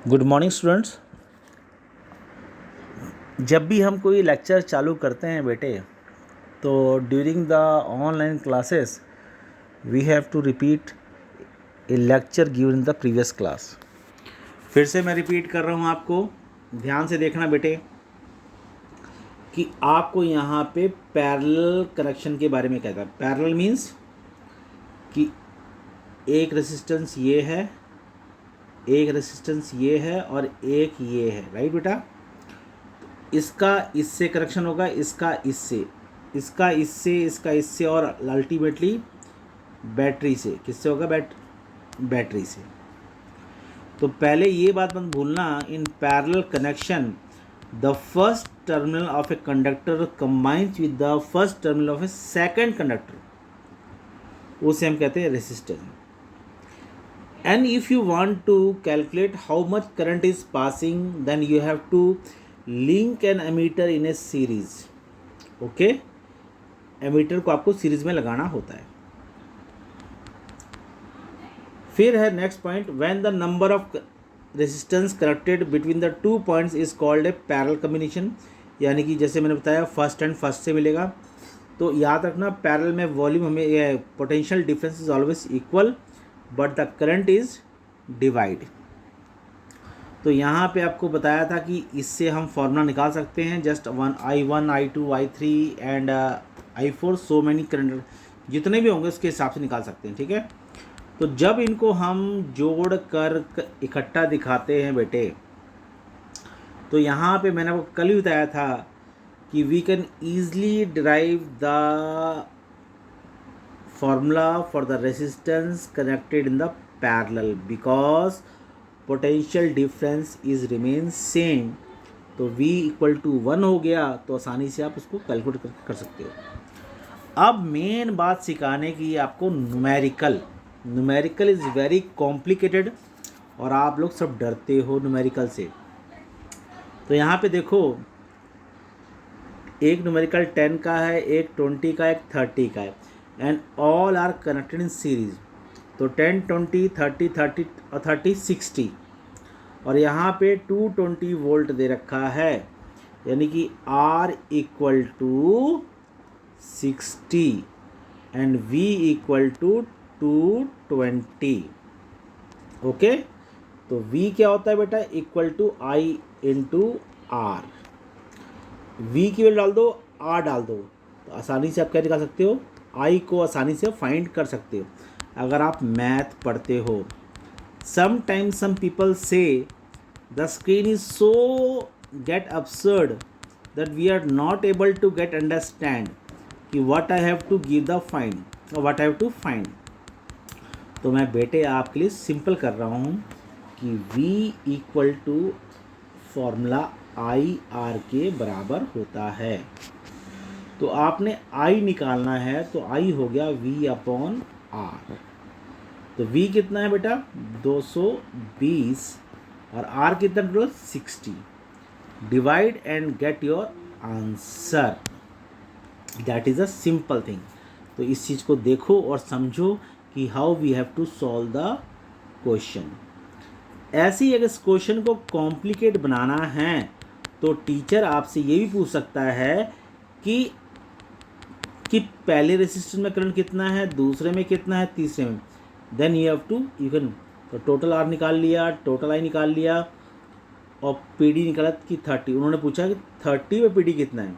Good morning students. जब भी हम कोई लेक्चर चालू करते हैं बेटे, तो during the online classes we have to repeat a lecture given in the previous class. फिर से मैं रिपीट कर रहा हूँ, आपको ध्यान से देखना बेटे कि आपको यहाँ पे पैरेलल कनेक्शन के बारे में कहता है। पैरेलल मीन्स कि एक रेसिस्टेंस ये है, एक रेसिस्टेंस ये है और एक ये है, राइट बेटा। इसका इससे कनेक्शन होगा, इसका इससे, इसका इससे, इसका इससे और अल्टीमेटली बैटरी से। किससे होगा? बैटरी से। तो पहले ये बात मत भूलना, in parallel connection the first terminal of a conductor combines with the first terminal of a second conductor, उसे हम कहते हैं resistance. And if you want to calculate how much current is passing, then you have to link an ammeter in a series. Okay, ammeter को आपको series में लगाना होता है। फिर है next point, when the number of resistance connected between the two points is called a parallel combination. यानी कि जैसे मैंने बताया फर्स्ट एंड फर्स्ट से मिलेगा, तो याद रखना पैरेलल में वॉल्यूम हमें potential difference is always equal but the current is divide. तो यहाँ पे आपको बताया था कि इससे हम फॉर्मूला निकाल सकते हैं, just I1 I2 I3 and I4, so many current जितने भी होंगे उसके हिसाब से निकाल सकते हैं, ठीक है। तो जब इनको हम जोड़ कर इकट्ठा दिखाते हैं बेटे, तो यहाँ पे मैंने आपको कल ही बताया था कि we can easily derive the formula for the resistance connected in the parallel because potential difference is remain same. तो V इक्वल टू 1 हो गया, तो आसानी से आप उसको कैलकुलेट कर सकते हो। अब मेन बात सिखाने की आपको न्यूमेरिकल इज़ वेरी कॉम्प्लिकेटेड और आप लोग सब डरते हो न्यूमेरिकल से। तो यहाँ पे देखो, एक न्यूमेरिकल 10 का है, एक 20 का, एक 30 का है, and all are connected in series. तो 10 20 30 30 और 30 60, और यहाँ पे 220 वोल्ट दे रखा है, यानी कि R equal to 60 and V equal to 220। Okay, तो V क्या होता है बेटा? Equal to I into R। V की वैल्यू डाल दो, R डाल दो, तो आसानी से आप क्या निकाल सकते हो? I को आसानी से फाइंड कर सकते हो अगर आप मैथ पढ़ते हो। Sometimes some people say the screen is so get absurd that we are not able to get understand कि what I have to give the find or what I have to find। तो मैं बेटे आपके लिए simple कर रहा हूँ कि V equal to formula IR के बराबर होता है। तो आपने I निकालना है, तो I हो गया V अपॉन R। तो V कितना है बेटा? 220 और R कितना total? 60। Divide and get your answer, that is a simple thing. तो इस चीज़ को देखो और समझो कि how we have to solve the question. ऐसे ही अगर इस क्वेश्चन को कॉम्प्लिकेट बनाना है तो टीचर आपसे ये भी पूछ सकता है कि पहले रेसिस्टेंस में करंट कितना है, दूसरे में कितना है, तीसरे में। Then you have to can, तो टोटल R निकाल लिया, टोटल I निकाल लिया और PD निकाला कि 30। उन्होंने पूछा कि 30 में PD कितना है।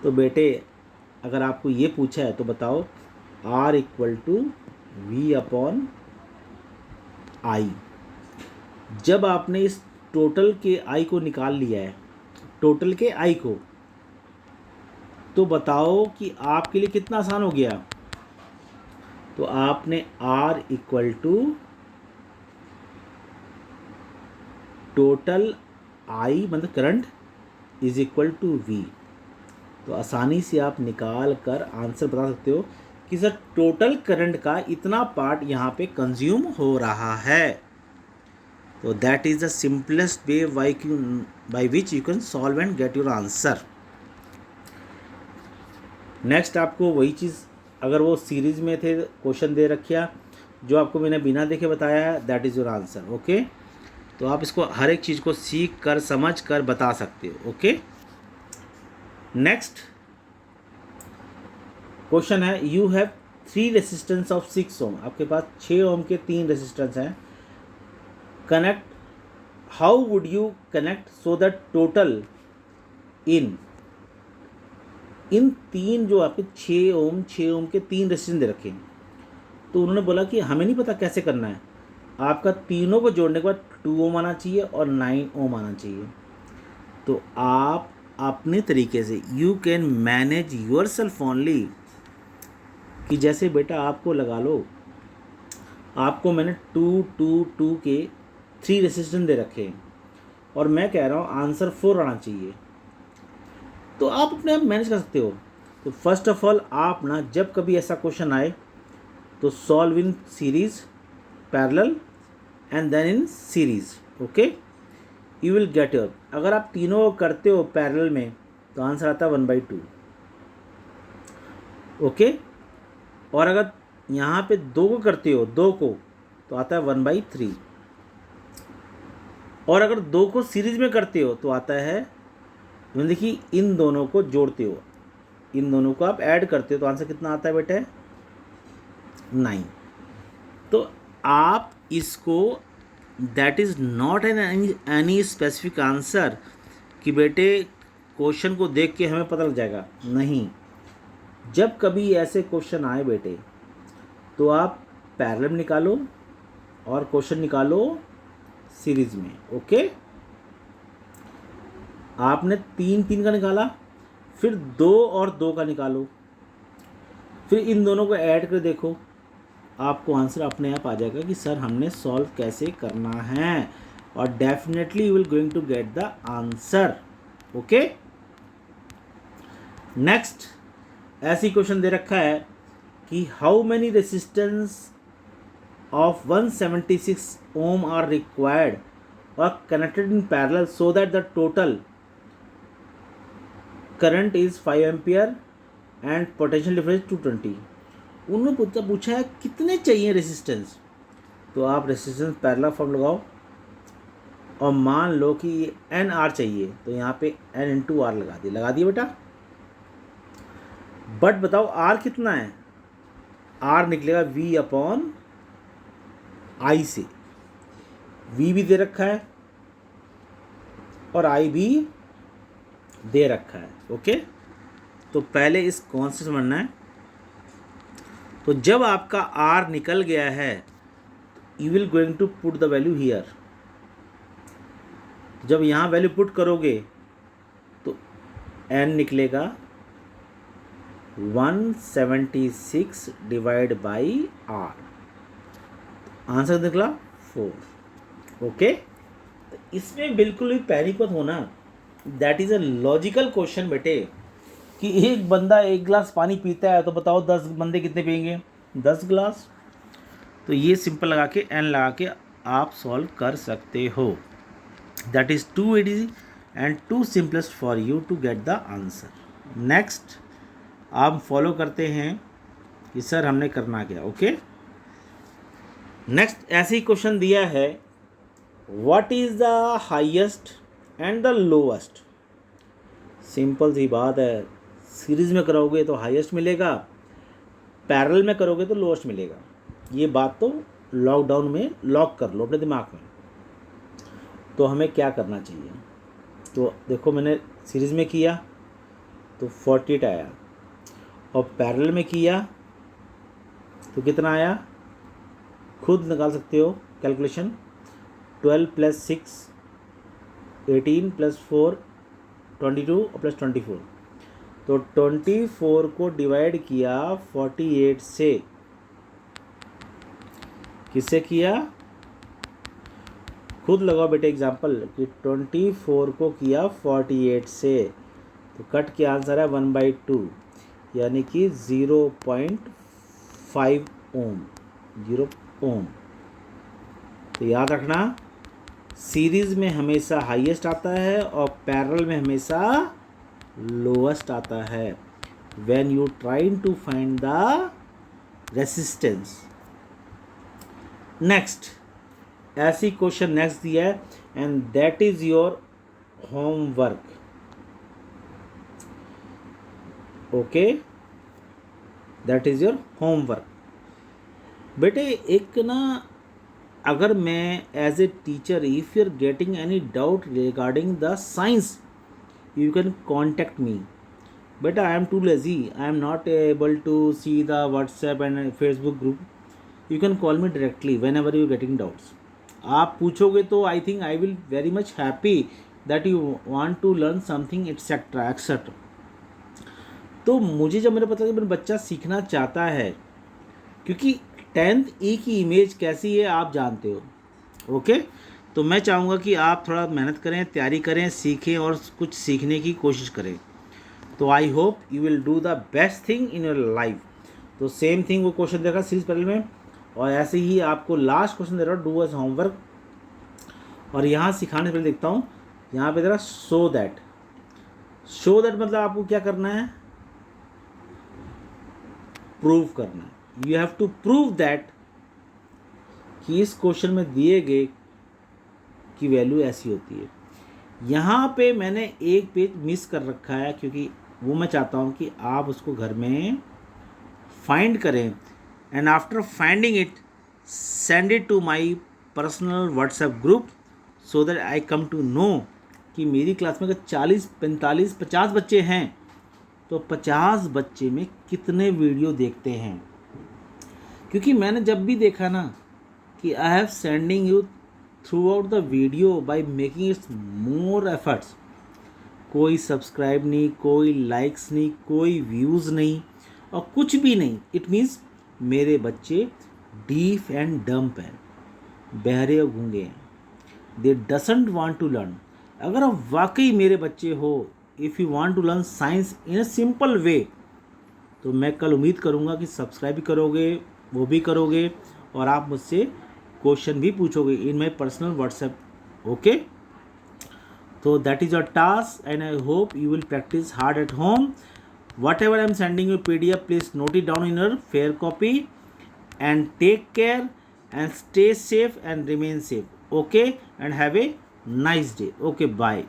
तो बेटे अगर आपको ये पूछा है तो बताओ R equal to V upon I। जब आपने इस टोटल के I को निकाल लिया है, टोटल के I को, तो बताओ कि आपके लिए कितना आसान हो गया। तो आपने R equal to total I मतलब current is equal to V, तो आसानी से आप निकाल कर आंसर बता सकते हो कि सर टोटल करंट का इतना पार्ट यहाँ पे कंज्यूम हो रहा है। तो that is the simplest way by which you can solve and get your answer. Next आपको वही चीज़, अगर वो सीरीज में थे क्वेश्चन दे रखिया जो आपको मैंने बिना देखे बताया है, that is your answer. Okay, तो आप इसको हर एक चीज़ को सीख कर समझ कर बता सकते हो। ओके, नेक्स्ट क्वेश्चन है, you have 3 resistance of 6 ohm, आपके पास 6 ओम के 3 रेसिस्टेंस हैं। Connect, how would you connect so that total इन तीन जो आपके 6 ओम के 3 रेसिस्टेंस दे रखे हैं, तो उन्होंने बोला कि हमें नहीं पता कैसे करना है, आपका तीनों को जोड़ने के बाद 2 ओम आना चाहिए और 9 ओम आना चाहिए। तो आप अपने तरीके से you can manage your self only, कि जैसे बेटा आपको लगा लो, आपको मैंने 2 2 2 के 3 रेसिस्टेंस दे रखे हैं और मैं कह रहा हूँ आंसर 4 आना चाहिए, तो आप अपने आप मैनेज कर सकते हो। तो फर्स्ट ऑफ ऑल आप ना जब कभी ऐसा क्वेश्चन आए तो solve in series, parallel and then in series. Okay, you will get your, अगर आप तीनों करते हो पैरेलल में तो आंसर आता है 1/2। ओके, और अगर यहाँ पे 2 को करते हो, 2 को, तो आता है 1/3। और अगर 2 को सीरीज में करते हो तो आता है, देखिए इन दोनों को जोड़ते हो, इन दोनों को आप ऐड करते हो तो आंसर कितना आता है बेटे, 9। तो आप इसको, that is not an any specific answer कि बेटे क्वेश्चन को देख के हमें पता लग जाएगा, नहीं। जब कभी ऐसे क्वेश्चन आए बेटे तो आप पैरेलल निकालो और क्वेश्चन निकालो सीरीज में। ओके, आपने 3 3 का निकाला, फिर 2 और 2 का निकालो, फिर इन दोनों को ऐड कर देखो, आपको आंसर अपने आप आ जाएगा कि सर हमने सॉल्व कैसे करना है, और definitely you will going to get the answer. Okay, next ऐसी क्वेश्चन दे रखा है कि how many resistance of 176 ohm are required और connected in parallel so that the total current is 5 ampere and potential difference 220। उन्होंने पूछा है कितने चाहिए रेसिस्टेंस, तो आप रेसिस्टेंस पैरेलल फॉर्म लगाओ और मान लो कि ये एन आर चाहिए, तो यहाँ पे एन इंटू आर लगा दिए बेटा। बट बताओ आर कितना है, आर निकलेगा वी अपॉन आई से, वी भी दे रखा है और आई भी दे रखा है। ओके, तो पहले इस कॉन्सेप्ट से समझना है। तो जब आपका आर निकल गया है, you will going to put the value here. जब यहाँ वैल्यू पुट करोगे तो एन निकलेगा 176 डिवाइड बाई आर, आंसर निकला 4। ओके, तो इसमें बिल्कुल भी पैनिक मत होना, that is a logical question बेटे, कि एक बंदा 1 गिलास पानी पीता है तो बताओ 10 बंदे कितने पिएंगे, 10 गिलास। तो ये सिंपल लगा के एन लगा के आप सॉल्व कर सकते हो। That is too easy and too simplest for you to get the answer. Next आप फॉलो करते हैं कि सर हमने करना क्या। ओके, नेक्स्ट ऐसे ही क्वेश्चन दिया है, what is the highest and the lowest. Simple सी बात है, सीरीज में करोगे तो हाईएस्ट मिलेगा, पैरेलल में करोगे तो लोएस्ट मिलेगा। ये बात तो लॉकडाउन में लॉक कर लो अपने दिमाग में। तो हमें क्या करना चाहिए, तो देखो मैंने सीरीज में किया तो 48 आया, और पैरेलल में किया तो कितना आया, खुद निकाल सकते हो कैलकुलेशन। 12 + 6 18 + 4 22 और +24, तो 24 को डिवाइड किया 48 से, किससे किया, खुद लगाओ बेटे एग्जाम्पल कि 24 को किया 48 से, तो कट के आंसर है 1/2, यानी कि 0.5 ओम, 0 ओम। तो याद रखना, सीरीज में हमेशा हाईएस्ट आता है और पैरेलल में हमेशा लोएस्ट आता है when you trying to find the resistance. Next ऐसी क्वेश्चन नेक्स्ट दिया है, and that is your homework. Okay, that is your homework. बेटे एक ना, अगर मैं as a teacher, if you are getting any doubt regarding the science, you can contact me. But I am too lazy, I am not able to see the WhatsApp and Facebook group. You can call me directly whenever you getting doubts. आप पूछोगे तो I think I will very much happy that you want to learn something etcetera etcetera. तो मुझे जब मेरे पता है कि मेरा बच्चा सीखना चाहता है, क्योंकि 10th ई की इमेज कैसी है आप जानते हो। ओके, तो मैं चाहूँगा कि आप थोड़ा मेहनत करें, तैयारी करें, सीखें और कुछ सीखने की कोशिश करें। तो I hope you will do the best thing in your life. तो सेम थिंग वो क्वेश्चन देखा सीरीज पहले में, और ऐसे ही आपको लास्ट क्वेश्चन दे रहा हूँ, डू एज होमवर्क। और यहाँ सिखाने से पहले देखता हूँ, यहाँ पे दे रहा शो दैट। शो दैट मतलब आपको क्या करना है, प्रूव करना है। You have to prove that कि इस क्वेश्चन में दिए गए की वैल्यू ऐसी होती है। यहाँ पे मैंने एक पेज मिस कर रखा है, क्योंकि वो मैं चाहता हूँ कि आप उसको घर में फाइंड करें, and after finding it send it to my personal WhatsApp group, so that I come to know कि मेरी क्लास में अगर 40, 45, 50 बच्चे हैं तो 50 बच्चे में कितने वीडियो देखते हैं। क्योंकि मैंने जब भी देखा ना कि I have sending you throughout the video by making its more efforts, कोई सब्सक्राइब नहीं, कोई लाइक्स नहीं, कोई व्यूज़ नहीं और कुछ भी नहीं। इट मीन्स मेरे बच्चे डीफ एंड डम्प हैं, बहरे और गूंगे हैं, they doesn't want to learn. अगर आप वाकई मेरे बच्चे हो, if you want to learn science in a simple way, तो मैं कल उम्मीद करूँगा कि सब्सक्राइब भी करोगे, वो भी करोगे, और आप मुझसे क्वेश्चन भी पूछोगे इन माई पर्सनल व्हाट्सएप। ओके, तो that is your task, and I hope you will practice hard at home. Whatever I am sending you PDF, please note it down in your fair copy and take care and stay safe and remain safe. Okay, and have a nice day. Okay, bye.